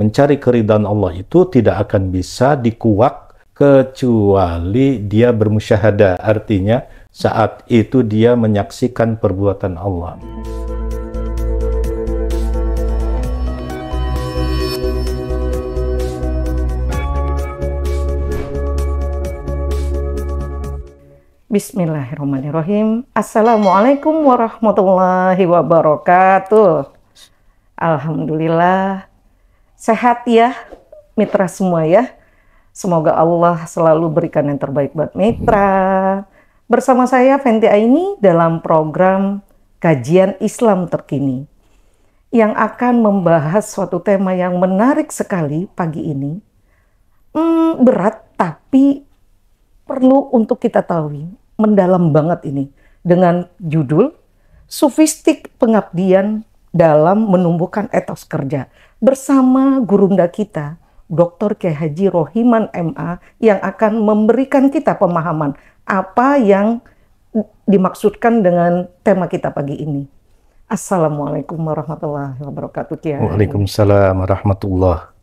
mencari keridhaan Allah itu tidak akan bisa dikuak kecuali dia bermusyahadah. Artinya saat itu dia menyaksikan perbuatan Allah. Bismillahirrahmanirrahim. Assalamualaikum warahmatullahi wabarakatuh. Alhamdulillah. Sehat ya mitra semua ya. Semoga Allah selalu berikan yang terbaik buat mitra. Bersama saya Fenty Aini dalam program Kajian Islam Terkini yang akan membahas suatu tema yang menarik sekali pagi ini. Berat tapi perlu untuk kita tahu. Mendalam banget ini dengan judul Sufistik Pengabdian dalam Menumbuhkan Etos Kerja bersama gurunda kita Dr. Kiai Haji Rohiman MA yang akan memberikan kita pemahaman apa yang dimaksudkan dengan tema kita pagi ini. Assalamualaikum warahmatullahi wabarakatuh Kiai. Waalaikumsalam warahmatullahi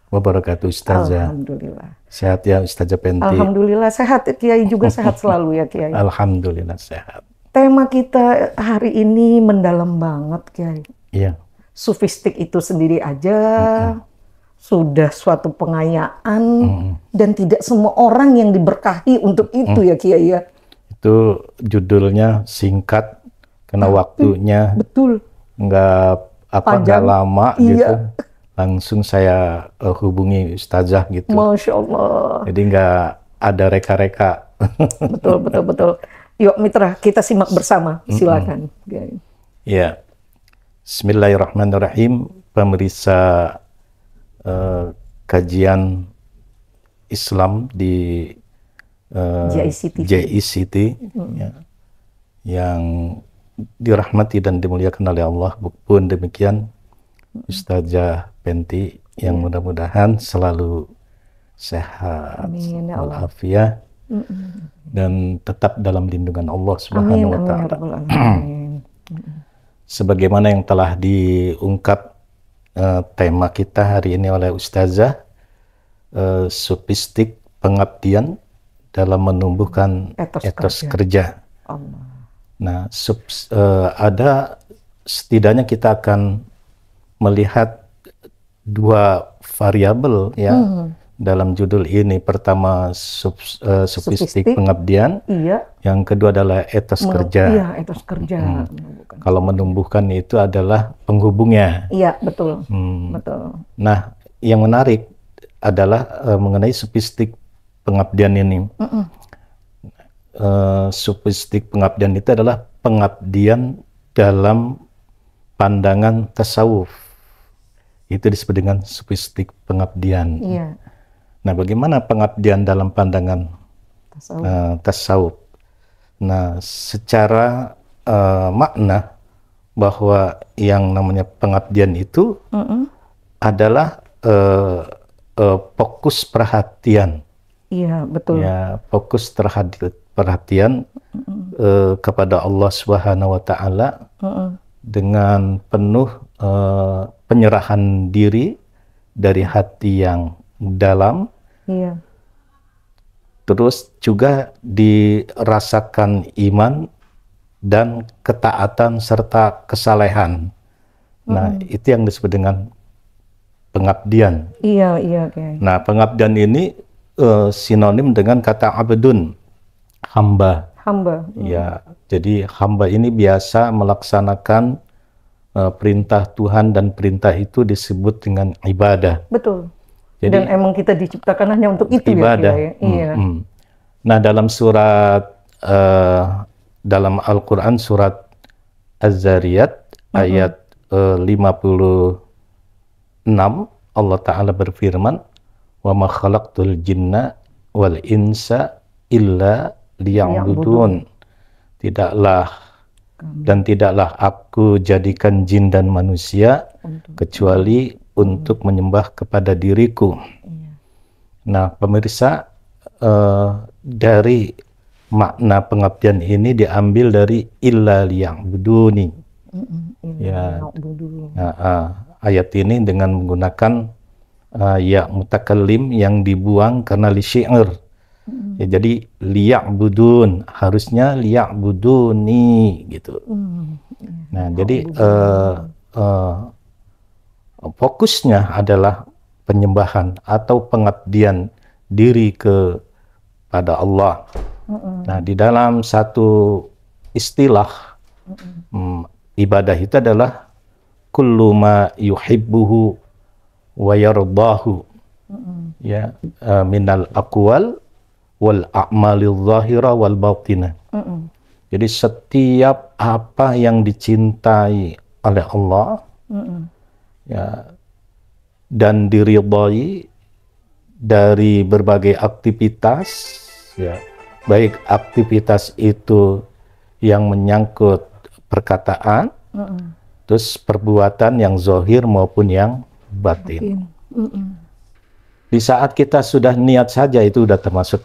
wabarakatuh Ustazah. Alhamdulillah. Sehat ya Ustazah Fenty? Alhamdulillah sehat. Kiai juga sehat selalu ya Kiai. Alhamdulillah sehat. Tema kita hari ini mendalam banget Kiai. Iya. Sufistik itu sendiri aja sudah suatu pengayaan dan tidak semua orang yang diberkahi untuk itu ya Kiai ya. Itu judulnya singkat karena waktunya betul nggak lama iya. gitu. Langsung saya hubungi Ustazah gitu. Masya Allah. Jadi nggak ada reka-reka. Betul. Yuk mitra, kita simak bersama. Silakan. Ya. Bismillahirrahmanirrahim. Pemirsa kajian Islam di JICT ya, yang dirahmati dan dimuliakan oleh Allah. Pun demikian Ustazah Fenty yang mudah-mudahan selalu sehat walafiat dan tetap dalam lindungan Allah Subhanahu wa taala. Sebagaimana yang telah diungkap tema kita hari ini oleh Ustazah, sufistik pengabdian dalam menumbuhkan etos kerja. Nah, ada setidaknya kita akan melihat dua variabel ya dalam judul ini. Pertama sufistik pengabdian, yang kedua adalah etos kerja. Iya, etos kerja. Kalau menumbuhkan itu adalah penghubungnya. Iya, betul. Betul. Nah, yang menarik adalah mengenai sufistik pengabdian ini. Sufistik pengabdian itu adalah pengabdian dalam pandangan tasawuf. Itu disebut dengan sufistik pengabdian. Iya. Nah, bagaimana pengabdian dalam pandangan tasawuf? Nah, secara makna bahwa yang namanya pengabdian itu adalah fokus perhatian. Iya, betul. Ya, fokus terhadap perhatian kepada Allah Subhanahu wa taala dengan penuh penyerahan diri dari hati yang dalam. Iya. Terus juga dirasakan iman dan ketaatan serta kesalehan. Nah, itu yang disebut dengan pengabdian. Iya, okay. Nah, pengabdian ini sinonim dengan kata abdun, hamba. Hamba. Ya, jadi hamba ini biasa melaksanakan perintah Tuhan dan perintah itu disebut dengan ibadah. Betul. Jadi, dan emang kita diciptakan hanya untuk itu ibadah. Ya. Iya. Nah, dalam surat dalam Al-Quran surat Az-Zariyat ayat 56 Allah Ta'ala berfirman, wa ma khalaqtul jinna wal insa illa liya'budun. Tidaklah aku jadikan jin dan manusia kecuali untuk menyembah kepada diriku. Nah, pemirsa, dari makna pengabdian ini diambil dari illa liya'buduni. Ya, ayat ini dengan menggunakan ya mutakallim yang dibuang karena li syi'r. Ya, jadi liya'budun, harusnya liya'buduni gitu. Nah, jadi fokusnya adalah penyembahan atau pengabdian diri kepada Allah. Nah, di dalam satu istilah ibadah itu adalah kullu ma yuhibbuhu wa yardahu, ya, minal aqwal wal a'malil zahira wal batinah. Jadi setiap apa yang dicintai oleh Allah, ya, dan diridhai dari berbagai aktivitas, ya, baik aktivitas itu yang menyangkut perkataan, terus perbuatan yang zahir maupun yang batin. Di saat kita sudah niat saja itu udah termasuk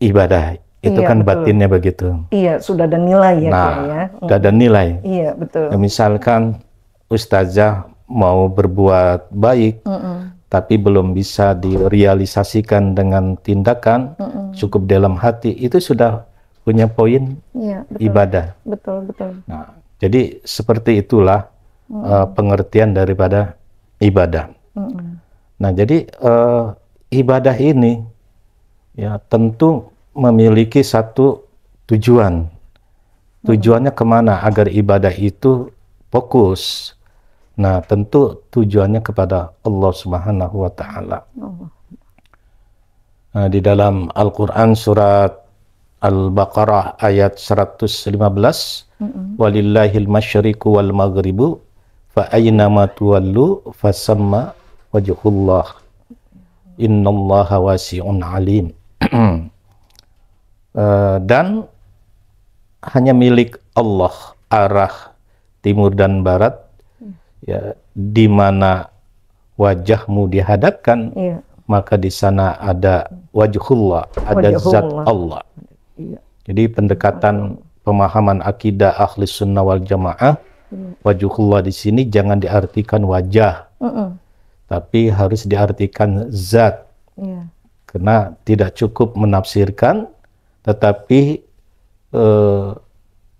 ibadah. Itu Iya, kan betul. batinnya begitu. Iya, sudah ada nilai ya, Nah, Kiai, ya. udah ada nilai. Iya, betul. Ya, misalkan ustazah mau berbuat baik, tapi belum bisa direalisasikan dengan tindakan, cukup dalam hati, itu sudah punya poin Iya, betul. ibadah. Betul, betul. Nah, jadi seperti itulah pengertian daripada ibadah. Nah, jadi ibadah ini ya tentu memiliki satu tujuan. Tujuannya kemana agar ibadah itu fokus? Nah, tentu tujuannya kepada Allah Subhanahu wa Ta'ala. Nah, di dalam Al-Quran surat Al-Baqarah ayat 115, walillahil masyriqu wal maghribu fa aynama tuwallu fasamma wajhullah innallaha wasi'un alim. Dan hanya milik Allah arah timur dan barat, ya, di mana wajahmu dihadapkan, Iya. maka di sana ada wajhullah, ada zat Allah. Iya. Jadi pendekatan pemahaman akidah ahli sunnah wal jamaah, wajhullah di sini jangan diartikan wajah, tapi harus diartikan zat. Iya. Karena tidak cukup menafsirkan, tetapi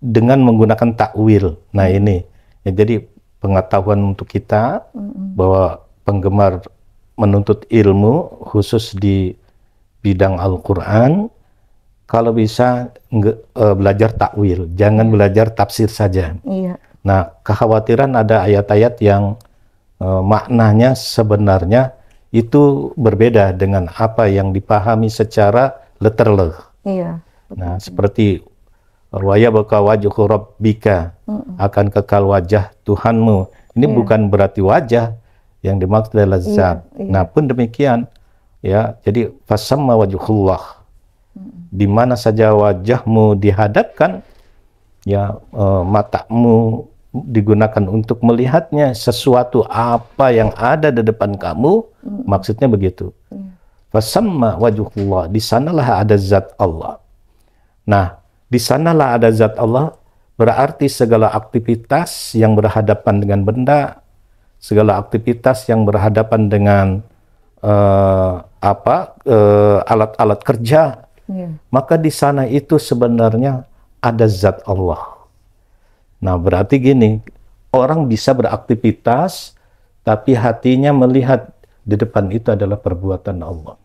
dengan menggunakan takwil. Nah, ini ya, jadi pengetahuan untuk kita bahwa penggemar menuntut ilmu khusus di bidang Al-Quran, kalau bisa belajar takwil, jangan belajar tafsir saja. Iya. Nah, kekhawatiran ada ayat-ayat yang maknanya sebenarnya itu berbeda dengan apa yang dipahami secara letterleh. Iya. Nah, seperti wa yabqa wajhu rabbika, akan kekal wajah Tuhanmu. Ini bukan berarti wajah, yang dimaksud adalah zat. Nah, pun demikian, ya. Jadi fasamma wajhullah, di mana saja wajahmu dihadapkan, ya, matamu digunakan untuk melihatnya sesuatu apa yang ada di depan kamu, maksudnya begitu. Fasamma wajhullah, di sanalah ada zat Allah. Nah, di sanalah ada zat Allah, berarti segala aktivitas yang berhadapan dengan benda, segala aktivitas yang berhadapan dengan alat-alat kerja, maka di sana itu sebenarnya ada zat Allah. Nah, berarti gini, orang bisa beraktivitas, tapi hatinya melihat di depan itu adalah perbuatan Allah.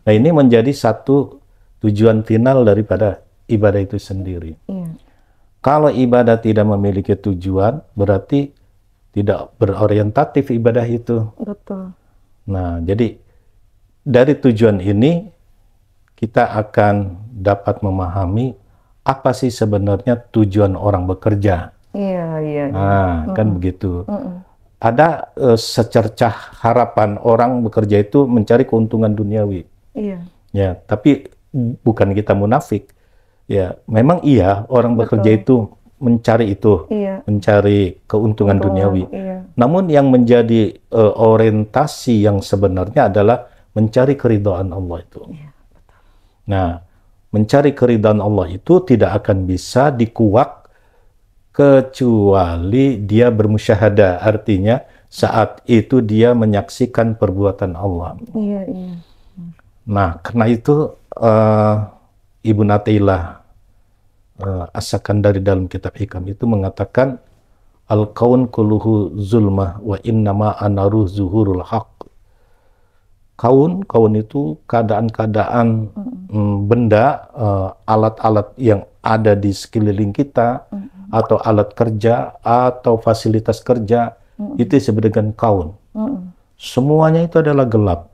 Nah, ini menjadi satu tujuan final daripada ibadah itu sendiri. Kalau ibadah tidak memiliki tujuan, berarti tidak berorientatif ibadah itu. Betul. Nah, jadi dari tujuan ini, kita akan dapat memahami apa sih sebenarnya tujuan orang bekerja. Iya, iya. Nah, kan begitu. Ada secercah harapan orang bekerja itu mencari keuntungan duniawi. Iya. Ya, tapi bukan kita munafik. Ya, memang iya orang bekerja itu mencari itu, mencari keuntungan duniawi. Namun yang menjadi orientasi yang sebenarnya adalah mencari keridhaan Allah itu. Nah, mencari keridhaan Allah itu tidak akan bisa dikuak kecuali dia bermusyahadah, artinya saat itu dia menyaksikan perbuatan Allah. Iya, iya. Nah, karena itu Ibnu Athaillah As-Sakandari dalam kitab Hikam itu mengatakan al-kaun kulluhu zulmah wa innama anaruh zuhurul haq. Kaun itu keadaan-keadaan benda, alat-alat yang ada di sekeliling kita, atau alat kerja, atau fasilitas kerja, itu disebut dengan kaun. Semuanya itu adalah gelap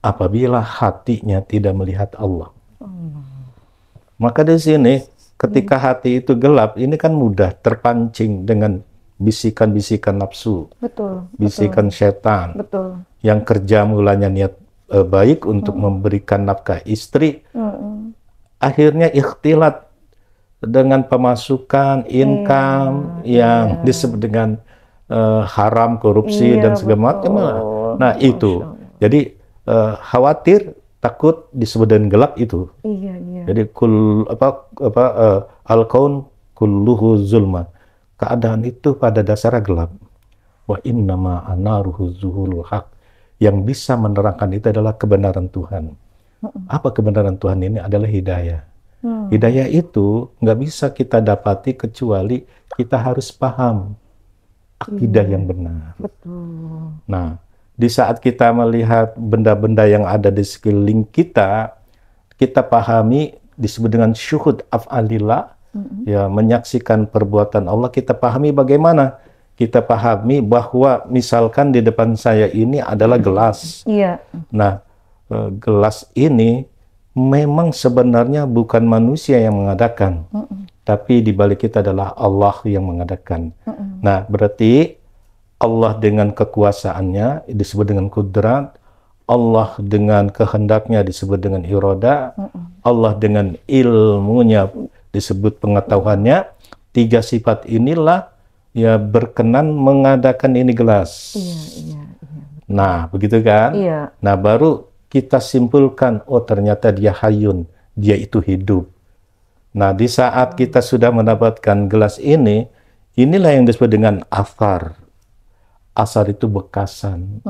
apabila hatinya tidak melihat Allah. Maka di sini ketika hati itu gelap, ini kan mudah terpancing dengan bisikan-bisikan nafsu, bisikan setan, yang kerja mulanya niat baik untuk memberikan nafkah istri, akhirnya ikhtilat dengan pemasukan, income yang disebut dengan haram, korupsi, dan segala macam. Nah itu, jadi khawatir, takut disebut dengan gelap itu. Jadi al-kaun kulluhu zulma. Keadaan itu pada dasarnya gelap. Wa innama anaruhu zuhurul haq. Yang bisa menerangkan itu adalah kebenaran Tuhan. Apa kebenaran Tuhan ini? Adalah hidayah. Hidayah itu nggak bisa kita dapati kecuali kita harus paham akidah yang benar. Nah, di saat kita melihat benda-benda yang ada di sekeliling kita, kita pahami disebut dengan syuhud af'alillah, ya, menyaksikan perbuatan Allah. Kita pahami bagaimana? Kita pahami bahwa misalkan di depan saya ini adalah gelas. Nah, gelas ini memang sebenarnya bukan manusia yang mengadakan, tapi di balik kita adalah Allah yang mengadakan. Nah, berarti Allah dengan kekuasaannya disebut dengan kudrat, Allah dengan kehendaknya disebut dengan iroda, Allah dengan ilmunya disebut pengetahuannya. Tiga sifat inilah ya berkenan mengadakan ini gelas. Nah, begitu kan? Nah, baru kita simpulkan, oh ternyata dia hayyun, dia itu hidup. Nah, di saat kita sudah mendapatkan gelas ini, inilah yang disebut dengan athar. Asar itu bekasan.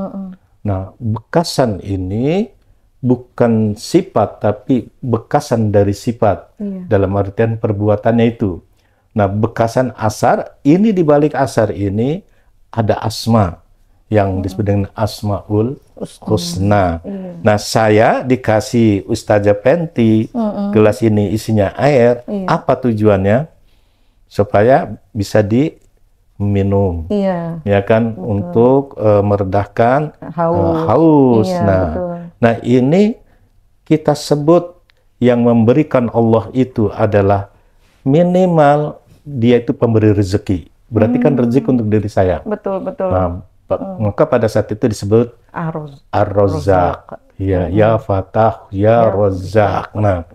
Nah, bekasan ini bukan sifat, tapi bekasan dari sifat. Dalam artian perbuatannya itu. Nah, bekasan asar, ini di balik asar ini ada asma yang disebut dengan asmaul husna. Nah, saya dikasih Ustazah Penti, gelas ini isinya air. Apa tujuannya? Supaya bisa diminum, ya kan, untuk meredahkan haus. Nah, ini kita sebut yang memberikan Allah itu adalah minimal dia itu pemberi rezeki. Berarti kan rezeki untuk diri saya. Nah, maka pada saat itu disebut Ar-Razzaq. Ya Fatah, ya Razzaq. Nah,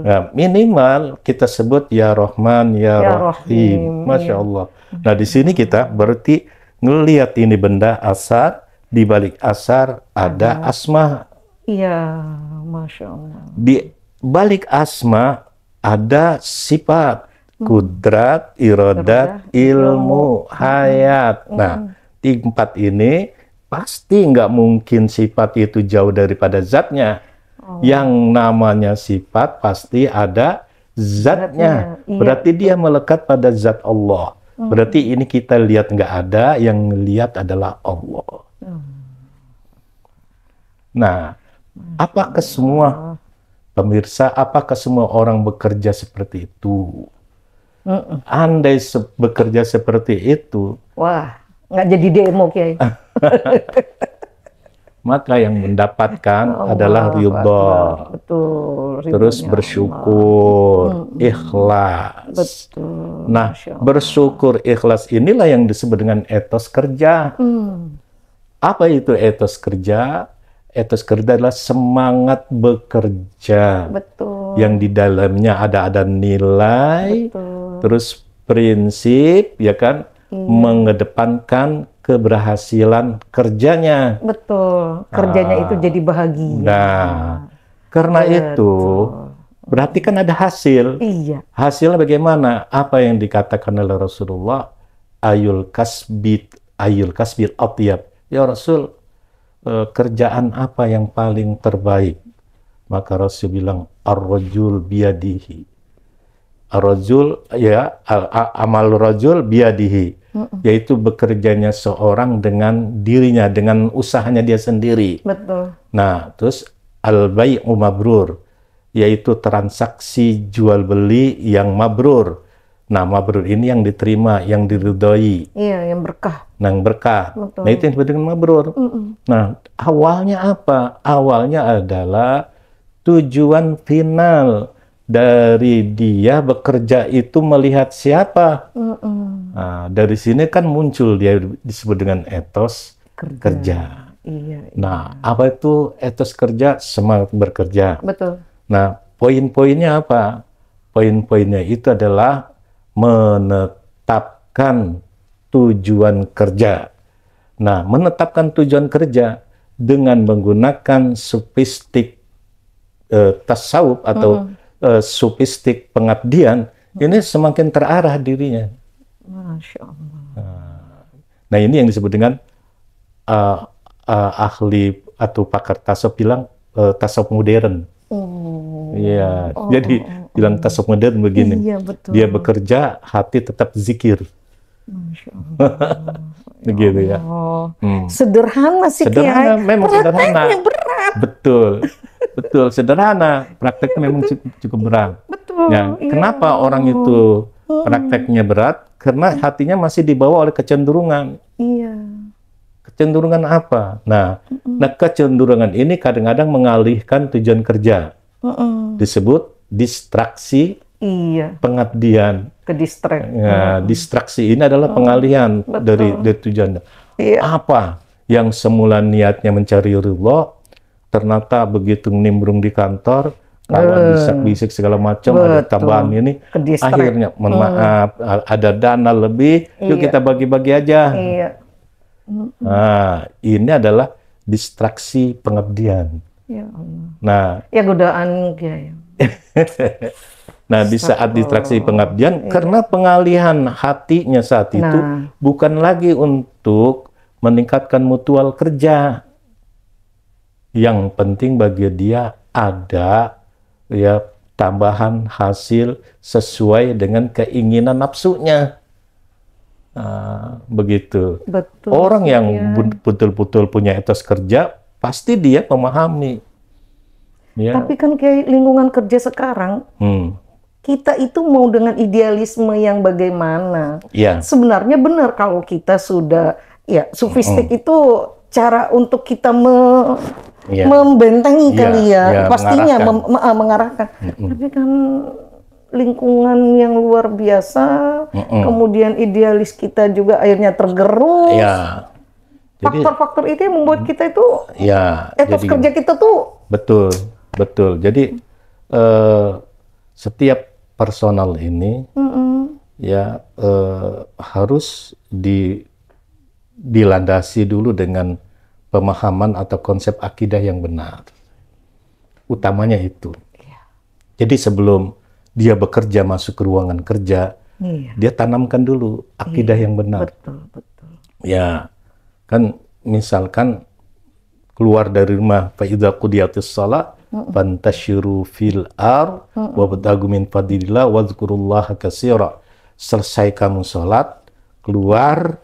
nah, minimal kita sebut ya Rahman, ya Rahim. Masya Allah. Nah, di sini kita berarti ngelihat ini benda asar, di balik asar ada asma. Masya Allah. Di balik asma ada sifat, kudrat, irodat, ilmu, hayat. Nah, di empat ini pasti nggak mungkin sifat itu jauh daripada zatnya. Yang namanya sifat pasti ada zatnya. Berarti dia melekat pada zat Allah. Berarti ini kita lihat nggak ada, yang lihat adalah Allah. Nah, apakah semua pemirsa, apakah semua orang bekerja seperti itu? Andai bekerja seperti itu, wah, nggak jadi demo, Kiai. Maka yang mendapatkan adalah ridha. Terus bersyukur, ikhlas. Nah, bersyukur, ikhlas inilah yang disebut dengan etos kerja. Apa itu etos kerja? Etos kerja adalah semangat bekerja. Yang di dalamnya ada nilai, terus prinsip, ya kan, mengedepankan keberhasilan kerjanya. Kerjanya itu jadi bahagia. Nah, karena itu berarti kan ada hasil. Hasilnya bagaimana? Apa yang dikatakan oleh Rasulullah? Ayul kasbit Ayyul kasbil atyab. Ya Rasul, kerjaan apa yang paling terbaik? Maka Rasul bilang, ar-rajul biyadihi. Ar-rajul, ya, amal rajul biyadihi. Yaitu bekerjanya seorang dengan dirinya, dengan usahanya dia sendiri. Betul. Nah, terus al-bai'u mabrur, yaitu transaksi jual beli yang mabrur. Nah, mabrur ini yang diterima, yang diridhoi. Iya, yang berkah. Yang berkah. Betul. Nah, itu yang disebut dengan mabrur. Nah, awalnya apa? Awalnya adalah tujuan final dari dia bekerja itu melihat siapa. Nah, dari sini kan muncul dia disebut dengan etos kerja. Iya. Nah, apa itu etos kerja? Semangat bekerja. Betul. Nah, poin-poinnya apa? Poin-poinnya itu adalah menetapkan tujuan kerja. Nah, menetapkan tujuan kerja dengan menggunakan sofistik tasawuf atau sofistik pengabdian, ini semakin terarah dirinya. Masya Allah. Nah, ini yang disebut dengan ahli atau pakar tasawuf bilang tasawuf modern. Iya, jadi bilang tasawuf modern begini. Iya, betul. Dia bekerja, hati tetap zikir. Masya Allah. Begitu ya. Sederhana sih, Sederhana, Kiai. memang sederhana. Prakteknya berat. Betul, betul, sederhana. Prakteknya memang cukup berat. Betul. Ya, iya. kenapa orang itu prakteknya berat? Karena hatinya masih dibawa oleh kecenderungan. Iya. Kecenderungan apa? Nah, kecenderungan ini kadang-kadang mengalihkan tujuan kerja. Disebut distraksi pengabdian. Ke distract. Ya, distraksi ini adalah pengalihan dari tujuan. Iya. Apa yang semula niatnya mencari ridha, ternyata begitu nimbrung di kantor, kawan bisik-bisik segala macam, ada tambahan ini, akhirnya mohon maaf, ada dana lebih, yuk kita bagi-bagi aja. Iya. Nah, ini adalah distraksi pengabdian. Ya Allah. Nah, ya godaan Kiai. Nah, di saat distraksi pengabdian, karena pengalihan hatinya saat itu bukan lagi untuk meningkatkan mutual kerja. Yang penting bagi dia ada ya tambahan hasil sesuai dengan keinginan nafsunya. Begitu. Betul. Orang yang betul-betul punya etos kerja, pasti dia memahami. Ya. Tapi kan kayak lingkungan kerja sekarang, kita itu mau dengan idealisme yang bagaimana? Ya. Sebenarnya benar kalau kita sudah, ya sofistik itu cara untuk kita membentengi kali ya, pastinya mengarahkan. Tapi kan lingkungan yang luar biasa, kemudian idealis kita juga akhirnya tergerus. Ya. Faktor-faktor itu yang membuat kita itu, etos kerja kita tuh. Betul, betul. Jadi setiap personal ini harus dilandasi dulu dengan pemahaman atau konsep akidah yang benar. Utamanya itu. Jadi sebelum dia bekerja masuk ke ruangan kerja, dia tanamkan dulu akidah yang benar. Betul, betul. Ya, kan misalkan keluar dari rumah, fa idza qudiyatis shalah fantashiru fil ard wabtaghu min fadlillah wadzkurullaha katsira. Selesai kamu sholat, keluar,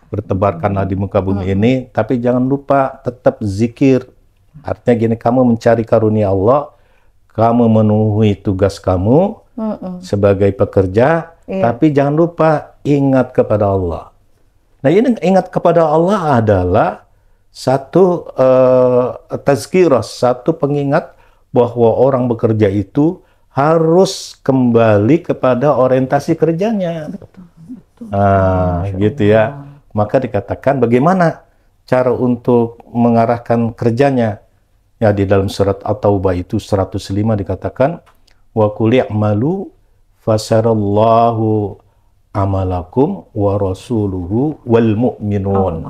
bertebarkanlah di muka bumi ini, tapi jangan lupa tetap zikir. Artinya gini, kamu mencari karunia Allah, kamu memenuhi tugas kamu sebagai pekerja, tapi jangan lupa ingat kepada Allah. Nah, ini ingat kepada Allah adalah satu tazkirah, satu pengingat bahwa orang bekerja itu harus kembali kepada orientasi kerjanya. Gitu ya. Maka dikatakan bagaimana cara untuk mengarahkan kerjanya. Ya, di dalam surat At-Taubah itu 105 dikatakan wa qul i'malu fasarallahu amalakum wa rasuluhu wal mu'minun.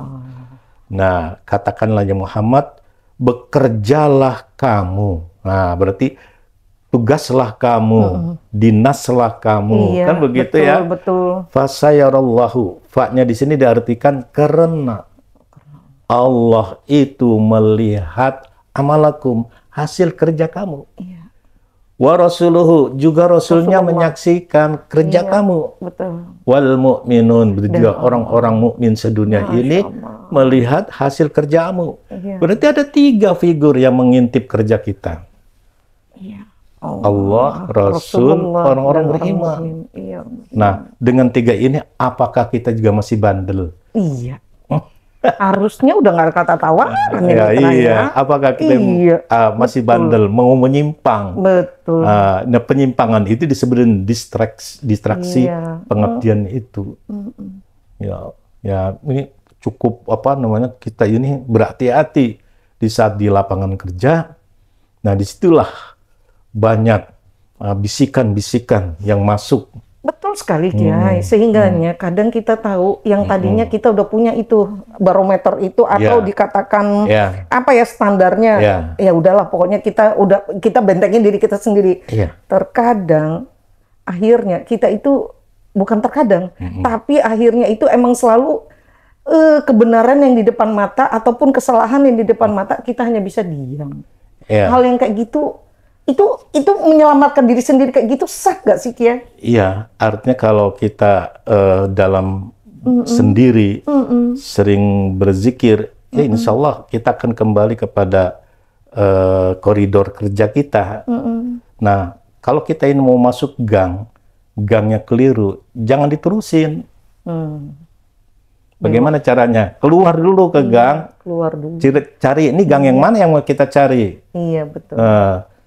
Nah, katakanlah ya Muhammad, bekerjalah kamu. Nah, berarti tugaslah kamu, dinaslah kamu, Iya, kan begitu betul, ya. betul. Fasayarallahu, fa-nya di sini diartikan karena Allah itu melihat amalakum, hasil kerja kamu. Iya. Wa rasuluhu, juga rasulnya Rasulullah. menyaksikan kerja Iya, kamu. betul. Wal mu'minun, juga Dan orang-orang mukmin sedunia Masya ini Allah. melihat hasil kerjamu. Iya. Berarti ada 3 figur yang mengintip kerja kita. Iya. Allah, Rasul, Rasulullah, orang-orang dan beriman. mukmin. Iya. Nah, dengan 3 ini, apakah kita juga masih bandel? Iya. Harusnya udah nggak ada kata tawaran ya, Ya, Mitra, iya. ya. Apakah kita Iya, masih betul. bandel, mau menyimpang? Betul. Nah, penyimpangan itu disebut distraksi Iya. pengertian itu. Ya, ya, ini cukup apa namanya, kita ini berhati-hati di saat di lapangan kerja. Nah, disitulah banyak bisikan-bisikan yang masuk. Betul sekali, Kiai. Sehingganya kadang kita tahu yang tadinya kita udah punya itu barometer itu atau Ya. dikatakan Ya. apa ya standarnya. Ya. Ya udahlah, pokoknya kita bentengin diri kita sendiri. Iya. Terkadang akhirnya kita itu bukan terkadang, tapi akhirnya itu emang selalu kebenaran yang di depan mata ataupun kesalahan yang di depan mata kita hanya bisa diam. Ya. Hal yang kayak gitu itu menyelamatkan diri sendiri kayak gitu sah gak sih, Kiai? Iya, artinya kalau kita dalam sendiri sering berzikir, ya insya Allah kita akan kembali kepada koridor kerja kita. Nah, kalau kita ini mau masuk gangnya keliru, jangan diterusin. Bagaimana caranya? Keluar dulu ke gang, Keluar dulu. cari ini gang yang mana yang mau kita cari. Iya, betul.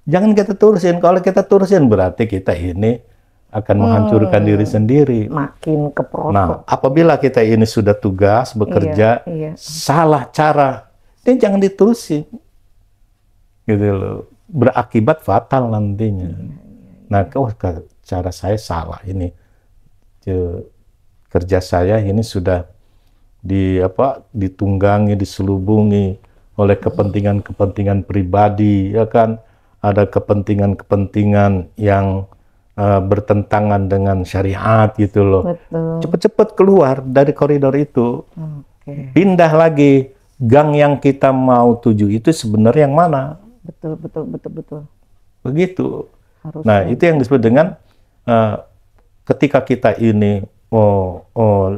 Jangan kita terusin. Kalau kita terusin berarti kita ini akan menghancurkan diri sendiri. Makin keprosok. Nah, apabila kita ini sudah tugas bekerja, Iya. salah cara, ini jangan diterusin, gitu loh. Berakibat fatal nantinya. Nah, cara saya salah ini, kerja saya ini sudah ditunggangi, diselubungi oleh kepentingan-kepentingan pribadi, ya kan? Ada kepentingan-kepentingan yang bertentangan dengan syariat gitu loh. Betul. Cepet-cepet keluar dari koridor itu. Oke. Pindah lagi. Gang yang kita mau tuju itu sebenarnya yang mana? Betul. Begitu. Harus. Nah, itu yang disebut dengan ketika kita ini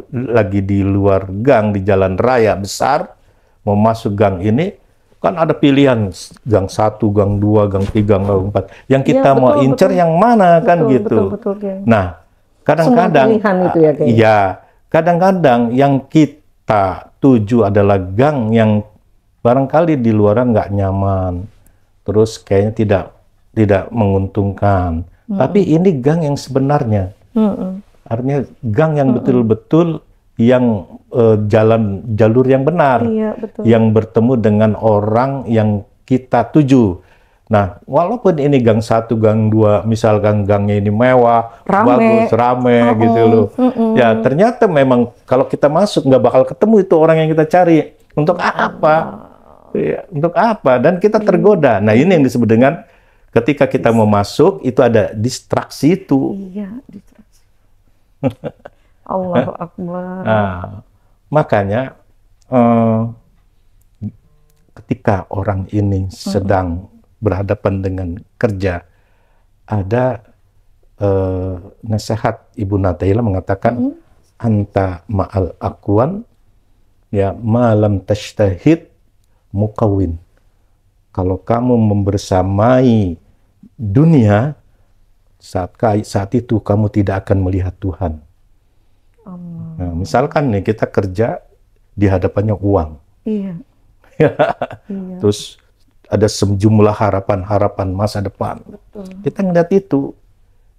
lagi di luar gang, di jalan raya besar, mau masuk gang ini, kan ada pilihan gang 1, gang 2, gang 3, gang 4. Yang kita mau incer yang mana kan gitu. Betul, Kiai. Nah, kadang-kadang Semua pilihan itu ya, Kiai. iya, kadang-kadang yang kita tuju adalah gang yang barangkali di luaran nggak nyaman. Terus kayaknya tidak menguntungkan. Tapi ini gang yang sebenarnya. Artinya gang yang betul-betul yang jalur yang benar, Iya, betul. yang bertemu dengan orang yang kita tuju. Nah, walaupun ini gang 1, gang 2, misalkan gangnya ini mewah, bagus, rame gitu loh. Ya, ternyata memang kalau kita masuk nggak bakal ketemu itu orang yang kita cari. Untuk apa? Ya, untuk apa? Dan kita tergoda. Nah, ini yang disebut dengan ketika kita mau masuk, itu ada distraksi itu. Iya, distraksi. Allahu Akbar. Nah, makanya ketika orang ini sedang berhadapan dengan kerja, ada nasihat Ibu Nathaila mengatakan anta ma'al akwan ya malam tashtahid mukawin. Kalau kamu membersamai dunia, saat itu kamu tidak akan melihat Tuhan. Nah, misalkan nih kita kerja di hadapannya uang. Iya. Terus ada sejumlah harapan-harapan masa depan. Betul. Kita ngeliat itu,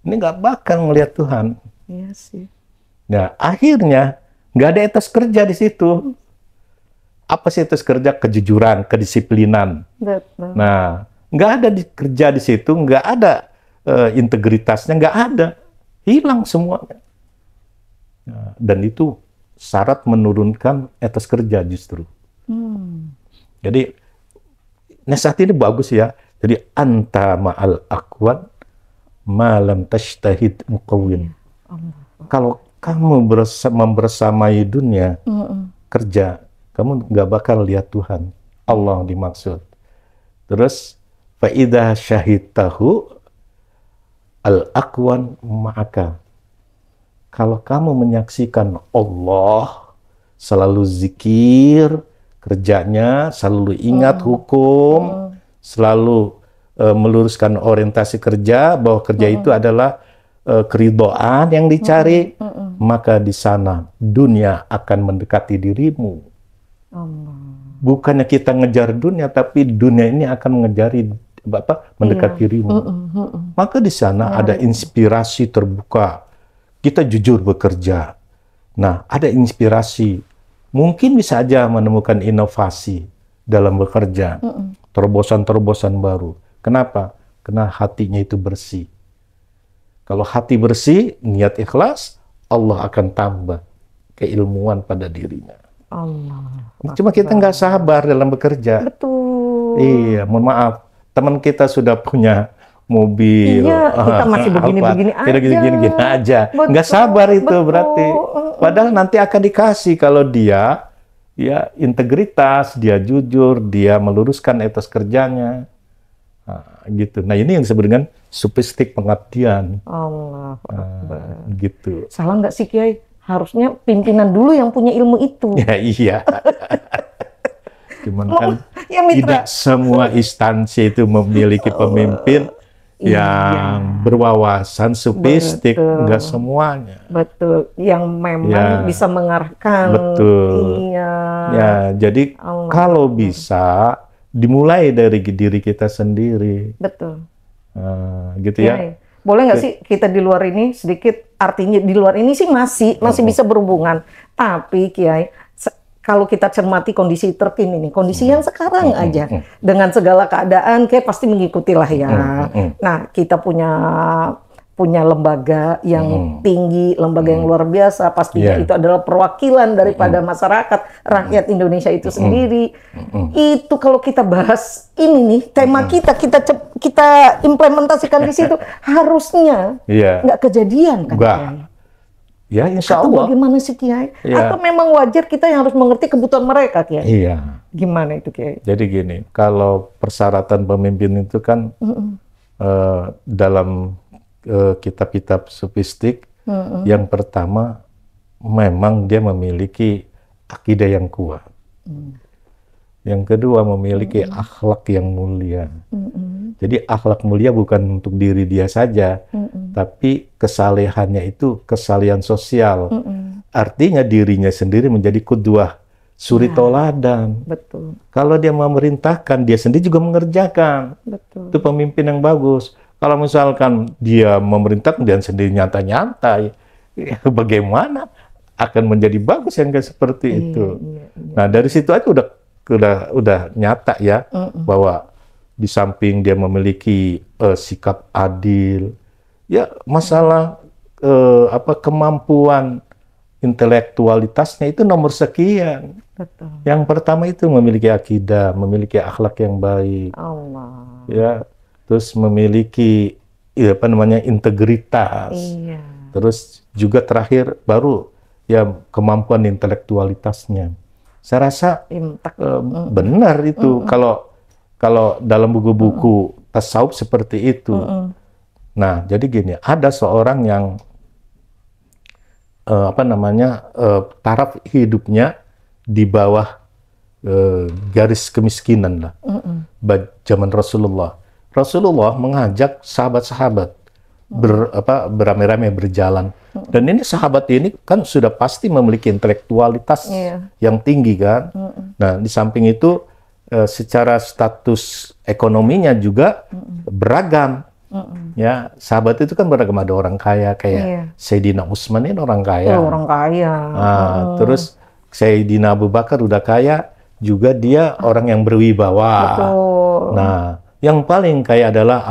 ini nggak bakal ngelihat Tuhan. Iya sih. Nah, akhirnya nggak ada etos kerja di situ. Apa sih etos kerja? Kejujuran, kedisiplinan. Betul. Nah, nggak ada kerja di situ, nggak ada integritasnya, nggak ada. Hilang semuanya. Nah, dan itu syarat menurunkan etos kerja justru. Jadi nasihat ini bagus ya. Jadi anta ma'al akwan ma lam tashtahid muqawwin. Kalau kamu membersamai dunia kerja, kamu nggak bakal lihat Tuhan. Allah dimaksud. Terus fa idza syahidtahu al-aqwan ma'aka. Kalau kamu menyaksikan Allah, selalu zikir, kerjanya selalu ingat hukum, selalu meluruskan orientasi kerja, bahwa kerja itu adalah keridhaan yang dicari, maka di sana dunia akan mendekati dirimu. Bukannya kita ngejar dunia, tapi dunia ini akan mendekati dirimu. Maka di sana ada inspirasi terbuka. Kita jujur bekerja. Nah, ada inspirasi. Mungkin bisa aja menemukan inovasi dalam bekerja. Terobosan-terobosan baru. Kenapa? Karena hatinya itu bersih. Kalau hati bersih, niat ikhlas, Allah akan tambah keilmuan pada dirinya. Cuma kita nggak sabar dalam bekerja. Betul. Iya, mohon maaf. Teman kita sudah punya mobil. Iya, kita masih begini-begini aja. Kita gini-gini aja. Betul, Nggak sabar itu betul. berarti. Padahal nanti akan dikasih kalau dia ya integritas, dia jujur, dia meluruskan etos kerjanya. Nah, gitu. Nah, ini yang disebut dengan sufistik pengabdian. Allah Akbar. Gitu. Salah nggak sih Kiai? Harusnya pimpinan dulu yang punya ilmu itu. Ya iya. Cuman kan Ya, Mitra. tidak semua instansi itu memiliki pemimpin yang berwawasan sufistik. Betul. Enggak semuanya. Betul, yang memang bisa mengarahkan. Betul. Iya. Ya, jadi kalau bisa dimulai dari diri kita sendiri. Betul. Gitu ya. Boleh nggak sih kita di luar ini sedikit, artinya di luar ini sih masih bisa berhubungan. Tapi Kiai, kalau kita cermati kondisi terkini nih, kondisi yang sekarang aja, dengan segala keadaan, kayak pasti mengikutilah ya. Nah, kita punya lembaga yang tinggi, lembaga yang luar biasa, pastinya itu adalah perwakilan daripada masyarakat, rakyat Indonesia itu sendiri. Itu kalau kita bahas ini nih, tema kita implementasikan di situ, harusnya nggak kejadian kan? Enggak. Ya, insya Allah. Atau bagaimana sih Kiai? Atau memang wajar kita yang harus mengerti kebutuhan mereka Kiai? Iya. Gimana itu Kiai? Jadi gini, kalau persyaratan pemimpin itu kan dalam kitab-kitab sufistik, yang pertama memang dia memiliki akidah yang kuat. Yang kedua memiliki akhlak yang mulia. Jadi akhlak mulia bukan untuk diri dia saja, tapi kesalehannya itu kesalehan sosial. Artinya dirinya sendiri menjadi qudwah, suri toladan. Betul. Kalau dia memerintahkan, dia sendiri juga mengerjakan. Betul. Itu pemimpin yang bagus. Kalau misalkan dia memerintahkan, dia sendiri nyantai-nyantai, bagaimana akan menjadi bagus yang kayak seperti itu. Nah, dari situ aja udah nyata ya, bahwa di samping dia memiliki sikap adil, ya masalah kemampuan intelektualitasnya itu nomor sekian. Betul. Yang pertama itu memiliki akidah, memiliki akhlak yang baik. Allah. Ya, terus memiliki integritas. Iya. Terus juga terakhir baru ya kemampuan intelektualitasnya. Saya rasa benar itu kalau dalam buku-buku tasawuf seperti itu. Nah, jadi gini, ada seorang yang taraf hidupnya di bawah garis kemiskinan lah. Zaman Rasulullah mengajak sahabat-sahabat beramai-ramai berjalan. Dan ini sahabat ini kan sudah pasti memiliki intelektualitas yang tinggi kan. Nah, di samping itu secara status ekonominya juga beragam. Ya, sahabat itu kan beragam, ada orang kaya kayak Sayyidina Utsman ini orang kaya. Orang kaya. Nah, terus Sayyidina Abu Bakar udah kaya, juga dia orang yang berwibawa. Betul. Nah, yang paling kaya adalah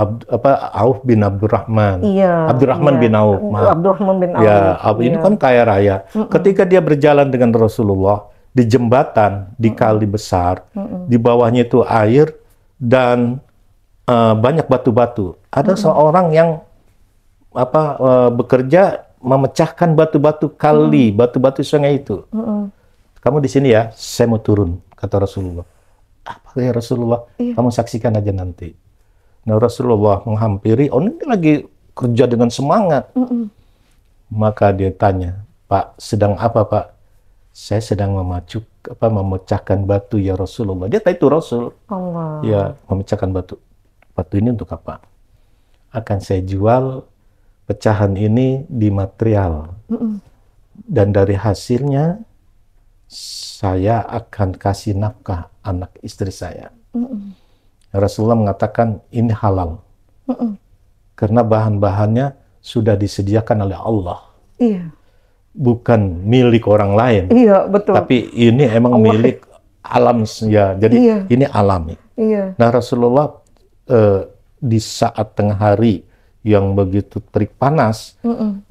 Auf bin Abdurrahman. Abdurrahman bin Auf. Abdurrahman bin Auf. Ya, ini kan kaya raya. Ketika dia berjalan dengan Rasulullah di jembatan di kali besar, di bawahnya itu air dan banyak batu-batu. Ada seorang yang bekerja memecahkan batu-batu kali, batu-batu sungai itu. Kamu di sini ya, saya mau turun, kata Rasulullah. Apa ya Rasulullah? Kamu saksikan aja nanti. Nah Rasulullah menghampiri, ini lagi kerja dengan semangat. Maka dia tanya, Pak, sedang apa Pak? Saya sedang memecahkan batu ya Rasulullah. Dia tahu itu Rasul. Allah. Ya, memecahkan batu. Batu ini untuk apa? Akan saya jual pecahan ini di material. Dan dari hasilnya, saya akan kasih nafkah anak istri saya. Rasulullah mengatakan ini halal. Karena bahan-bahannya sudah disediakan oleh Allah. Iya. Bukan milik orang lain. Iya, betul. Tapi ini emang Allah. Milik alam ya. Jadi ini alami. Iya. Nah Rasulullah di saat tengah hari yang begitu terik panas,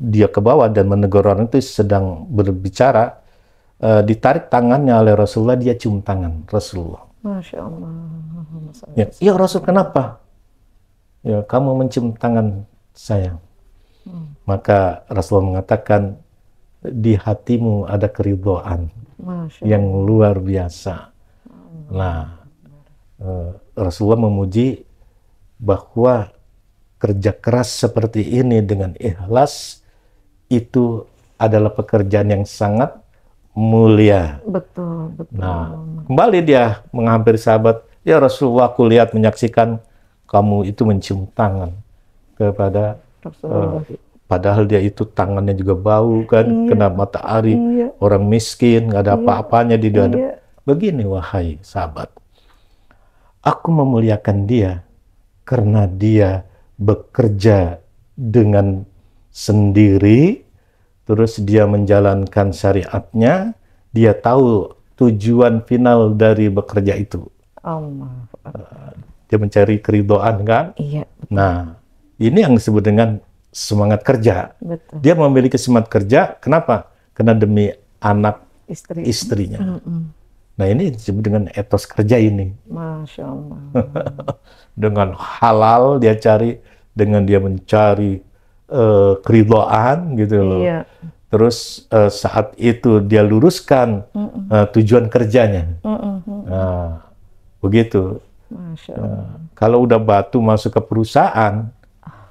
dia ke bawah dan menegur orang itu sedang berbicara, ditarik tangannya oleh Rasulullah, dia cium tangan Rasulullah. Masya Allah. Ya Rasul, kenapa? Ya, kamu mencium tangan saya. Maka Rasulullah mengatakan, di hatimu ada keridhaan yang luar biasa. Nah, Rasulullah memuji bahwa kerja keras seperti ini dengan ikhlas itu adalah pekerjaan yang sangat mulia. Betul, betul. Nah, kembali dia menghampiri sahabat, ya Rasulullah, aku lihat menyaksikan kamu itu mencium tangan kepada padahal dia itu tangannya juga bau kan, kena matahari, orang miskin, nggak ada apa-apanya di dia. Begini wahai sahabat, aku memuliakan dia karena dia bekerja dengan sendiri, terus dia menjalankan syariatnya, dia tahu tujuan final dari bekerja itu. Dia mencari keridhaan kan? Iya. Nah, ini yang disebut dengan semangat kerja. Betul. Dia memiliki semangat kerja, kenapa? Karena demi anak istrinya. Nah, ini disebut dengan etos kerja ini. Masya Allah. Dengan halal dia cari, dengan dia mencari keridhaan gitu loh. Iya. Terus saat itu dia luruskan tujuan kerjanya. Nah, begitu. Masya Allah. Kalau udah batu masuk ke perusahaan,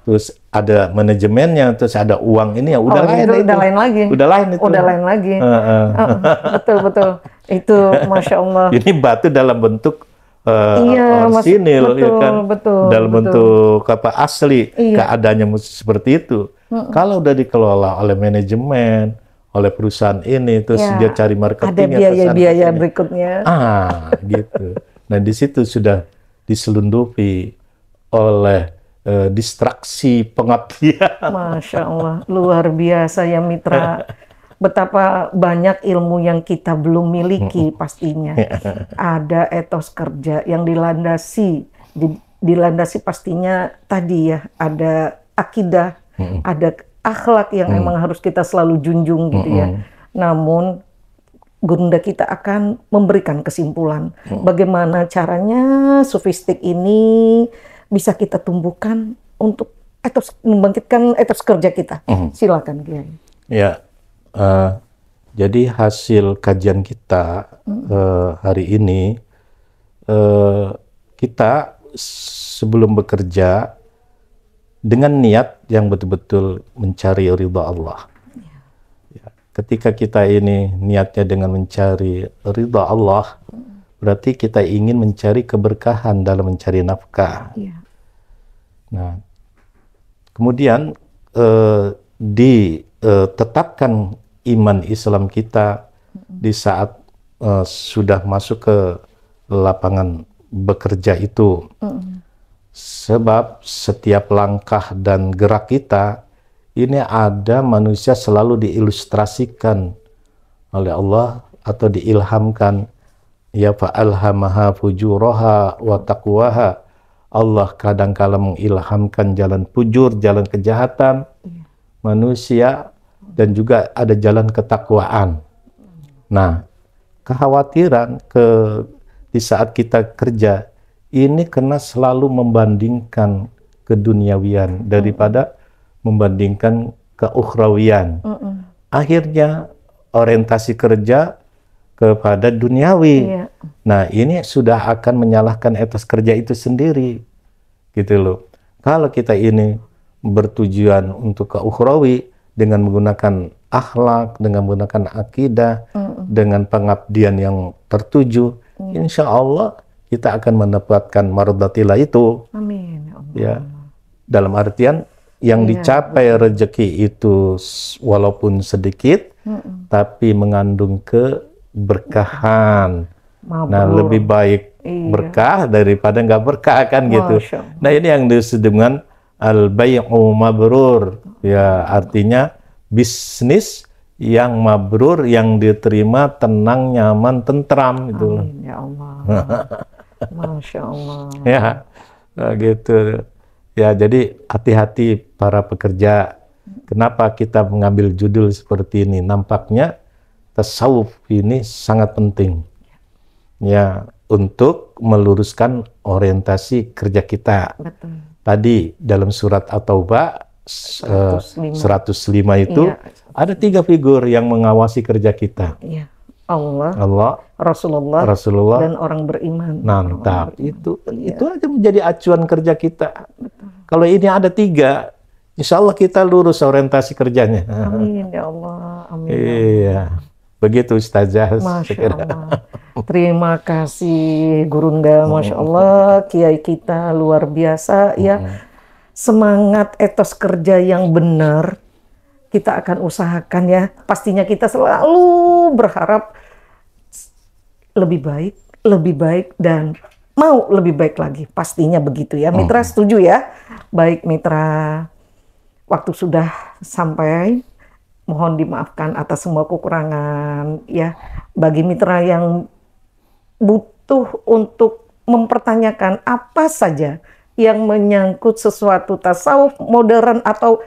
terus ada manajemennya, terus ada uang ini ya udah lain. Udah lain lagi. Udah lain itu. Udah lain lagi. Betul. Itu Masya Allah. Ini batu dalam bentuk orisinil, ya kan? Betul, dalam bentuk apa asli, keadaannya seperti itu. Kalau udah dikelola oleh manajemen, oleh perusahaan ini, terus dia cari marketingnya, ada biaya-biaya berikutnya. Gitu. Nah di situ sudah diselundupi oleh distraksi pengabdian. Masya Allah, luar biasa ya Mitra. Betapa banyak ilmu yang kita belum miliki pastinya. Ada etos kerja yang dilandasi pastinya tadi ya, ada akidah, ada akhlak yang emang harus kita selalu junjung gitu ya. Namun Gunda kita akan memberikan kesimpulan bagaimana caranya sofistik ini bisa kita tumbuhkan untuk membangkitkan etos kerja kita. Silakan Kiai. Ya. Jadi hasil kajian kita hari ini, kita sebelum bekerja dengan niat yang betul-betul mencari ridha Allah. Ya. Ketika kita ini niatnya dengan mencari ridha Allah, berarti kita ingin mencari keberkahan dalam mencari nafkah. Nah, kemudian ditetapkan iman Islam kita di saat sudah masuk ke lapangan bekerja itu. Sebab setiap langkah dan gerak kita ini ada manusia selalu diilustrasikan oleh Allah atau diilhamkan, ya fa'alhamaha fujuraha wa taqwaha. Allah kadang-kala mengilhamkan jalan fujur, jalan kejahatan manusia, dan juga ada jalan ketakwaan. Nah, kekhawatiran di saat kita kerja ini kena selalu membandingkan keduniawian daripada membandingkan keukhrawian. Akhirnya orientasi kerja kepada duniawi. Iya. Nah, ini sudah akan menyalahkan etos kerja itu sendiri. Gitu loh. Kalau kita ini bertujuan untuk keukhrawi dengan menggunakan akhlak, dengan menggunakan akidah, dengan pengabdian yang tertuju, insya Allah kita akan mendapatkan mardatillah itu. Amin. Ya Allah. Ya, dalam artian yang dicapai rezeki itu walaupun sedikit, tapi mengandung keberkahan. Nah, lebih baik berkah daripada nggak berkah kan gitu. Nah, ini yang disebut dengan al-bai'u mabrur. Ya, artinya bisnis yang mabrur, yang diterima tenang, nyaman, tentram gitu. Amin, ya Allah. Masya Allah. Ya, gitu. Ya, jadi hati-hati para pekerja. Kenapa kita mengambil judul seperti ini? Nampaknya tasawuf ini sangat penting. Ya, untuk meluruskan orientasi kerja kita. Betul. Tadi dalam surat At-Taubah 105 itu ada 3 figur yang mengawasi kerja kita. Iya. Allah, Rasulullah, dan orang beriman. Mantap. Itu aja menjadi acuan kerja kita. Betul. Kalau ini ada 3, insya Allah kita lurus orientasi kerjanya. Amin ya Allah. Amin. Iya. Begitu Ustazah. Masya Allah. Terima kasih Gurunda, Masya Allah, Kiai kita luar biasa ya. Semangat etos kerja yang benar kita akan usahakan ya. Pastinya kita selalu berharap lebih baik dan mau lebih baik lagi. Pastinya begitu ya. Mitra setuju ya? Baik Mitra, waktu sudah sampai. Mohon dimaafkan atas semua kekurangan ya. Bagi mitra yang butuh untuk mempertanyakan apa saja yang menyangkut sesuatu tasawuf modern atau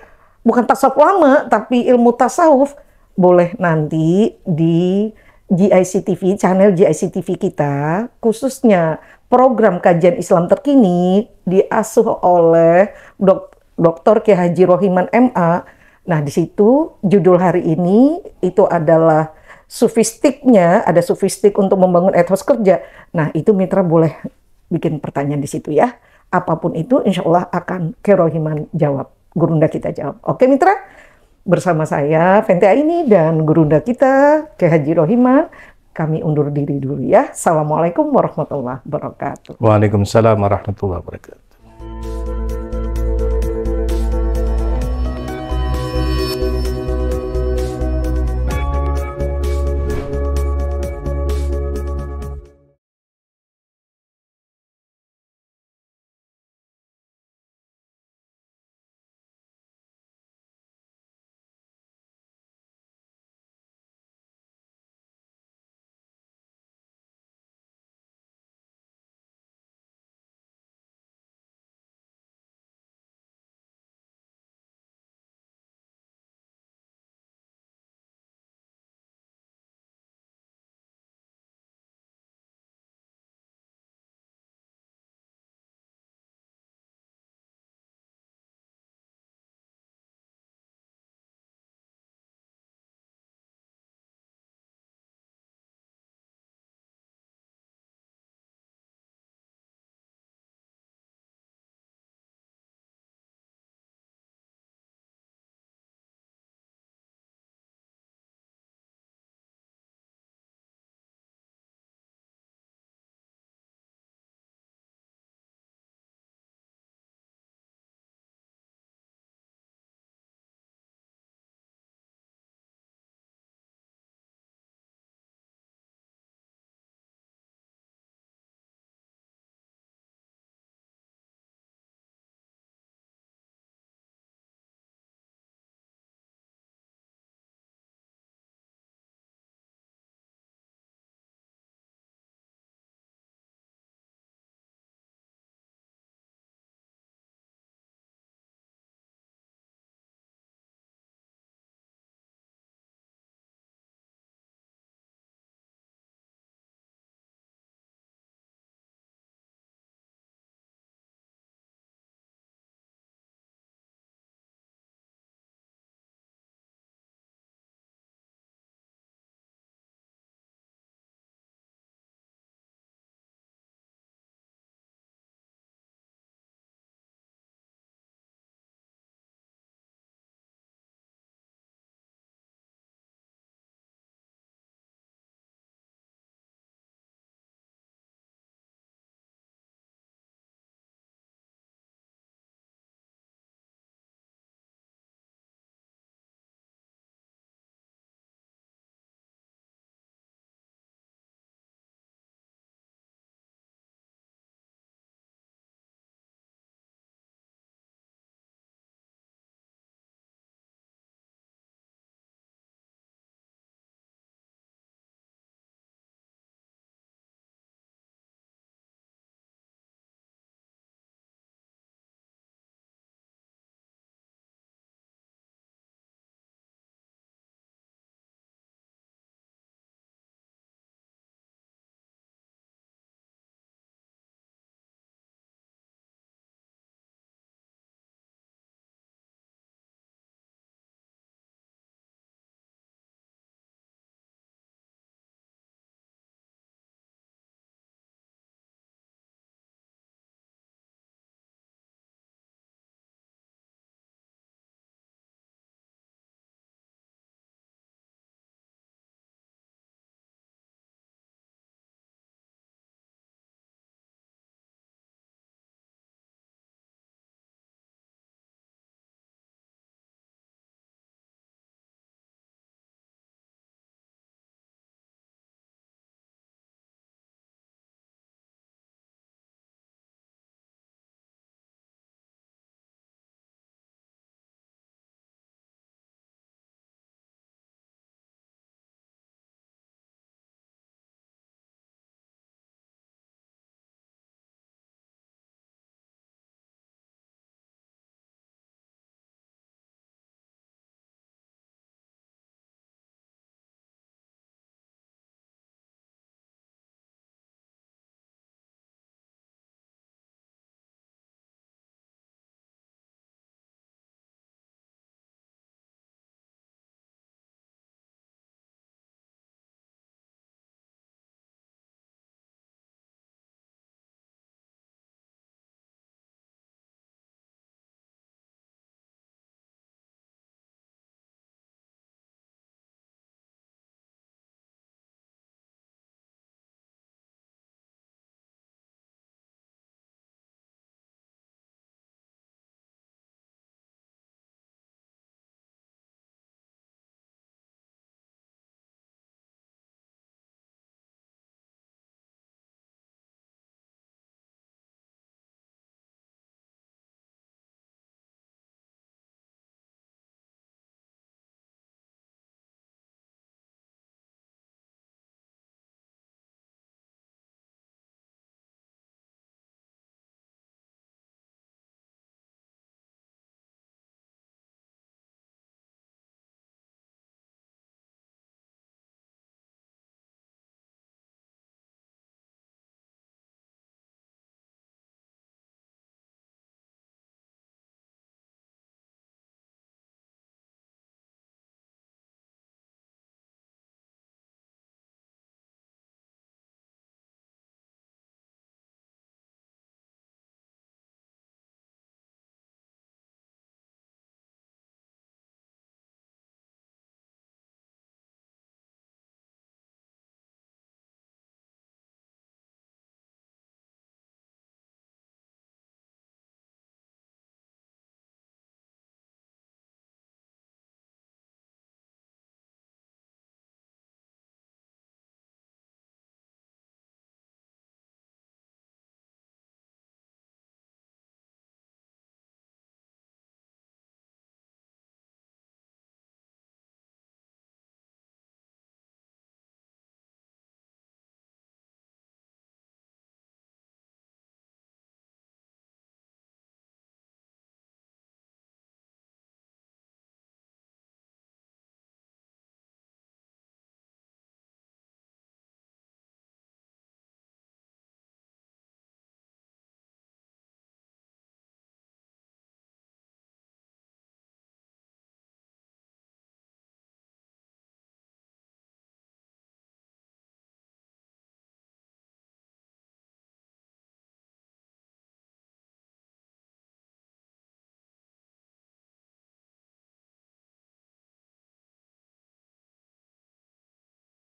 bukan tasawuf lama tapi ilmu tasawuf, boleh nanti di GIC-TV, channel GIC-TV kita, khususnya program kajian Islam terkini diasuh oleh Dr. Kiai Haji Rohiman MA. Nah, di situ judul hari ini itu adalah sufistiknya, ada sufistik untuk membangun etos kerja. Nah, itu mitra boleh bikin pertanyaan di situ ya. Apapun itu, insya Allah akan Kiai Rohiman jawab. Gurunda kita jawab. Oke mitra, bersama saya Fenty Aini dan Gurunda kita Kiai Haji Rohiman. Kami undur diri dulu ya. Assalamualaikum warahmatullahi wabarakatuh. Waalaikumsalam warahmatullahi wabarakatuh.